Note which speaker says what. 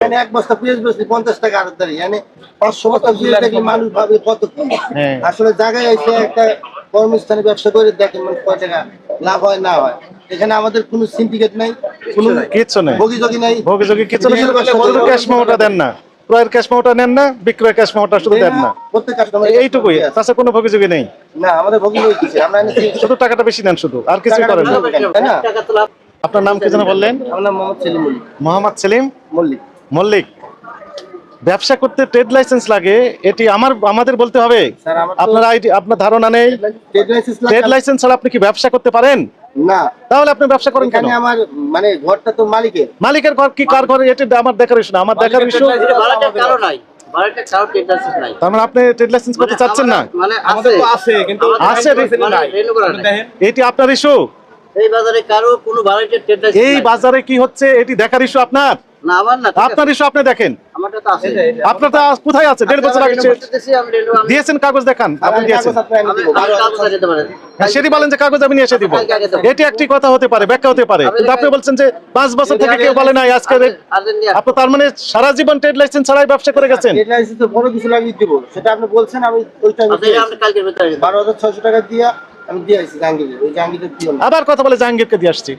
Speaker 1: মানে এক বস্তা পেঁয়াজ বেশি 50 টাকা আড়তদারি, মানে 500 বস্তা পেঁয়াজ দেখলে মানুষ ভাবে কত কি। আসলে জায়গায় এসে একটা কর্মস্থানে ব্যবসা করে দেখেন মানে কয় টাকা লাভ হয় না হয়। এখানে আমাদের কোনো সিন্ডিকেট নাই, কোনো
Speaker 2: কিচ্ছু নাই,
Speaker 1: বগিযোগী নাই,
Speaker 2: ভোগযোগী কিছু না, শুধু ক্যাশ মেমোটা দেন না, ক্রয়ের ক্যাশ মেমোটা নেন না, বিক্রয়ের ক্যাশ মেমোটা শুধু দেন না,
Speaker 1: প্রত্যেক কাস্টমার
Speaker 2: এইটুকুই, তাছাড়া কোনো ভোগযোগী নেই।
Speaker 1: না আমাদের বগিযোগী কিছু আমরা এনেছি
Speaker 2: শুধু টাকাটা বেশি নেন, শুধু আর কিছু করেন না,
Speaker 1: তাই না?
Speaker 2: আপনার নাম কি যেন বললেন?
Speaker 1: আমার নাম মোহাম্মদ সেলিম মল্লিক।
Speaker 2: মোহাম্মদ সেলিম
Speaker 1: মল্লিক।
Speaker 2: মল্লিক। ব্যবসা করতে ট্রেড লাইসেন্স লাগে, এটি আমাদের বলতে হবে?
Speaker 1: স্যার আমার
Speaker 2: আপনার আইডি, আপনার ধারণা নেই? ট্রেড লাইসেন্স ছাড়া আপনি কি ব্যবসা করতে পারেন?
Speaker 1: না।
Speaker 2: তাহলে আপনি ব্যবসা করেন কেন?
Speaker 1: এখানে আমার মানে ঘরটা তো মালিকের।
Speaker 2: মালিকের ঘর কি কার ঘর, এটা আমার দেখার ইস্যু না, আমার দেখার ইস্যু। তার মানে আপনি ট্রেড লাইসেন্স করতে চাচ্ছেন না?
Speaker 3: মানে আমাদের তো আছে কিন্তু
Speaker 2: আছে, এটি আপনার ইস্যু।
Speaker 3: এই বাজারে কারো কোনো ভাড়াটিয়ার ট্রেড লাইসেন্স
Speaker 2: এই বাজারে কি হচ্ছে এটি দেখার ইস্যু আপনার?
Speaker 3: না আমার না,
Speaker 2: আপনার ইস্যু আপনি দেখেন।
Speaker 3: আমারটা তো আছে।
Speaker 2: আপনারটা কোথায় আছে? 1.5 বছর আগে দিয়েছেন, কাগজ দেখান, আপনি দিয়েছেন। সেটি বলেন যে কাগজ আমি নিয়ে এসে দিব, এটি একটি কথা হতে পারে, ব্যাখ্যা হতে পারে, কিন্তু আপনি বলছেন যে 5 বছর থেকে কেউ বলে নাই আজকে। আপনি তার মানে সারা জীবন ট্রেড লাইসেন্স ছাড়াই ব্যবসা করে গেছেন।
Speaker 1: ট্রেড লাইসেন্স তো বড় কিছু লাগিয়ে দিব, সেটা আপনি বলছেন, আমি ওইটা 12,600 টাকা দিয়ে আমি দিয়ে আসছি জাহাঙ্গীর। ওই জাহাঙ্গীরের দিও না।
Speaker 2: আবার কথা বলে জাহাঙ্গীরকে দিয়ে আসছি।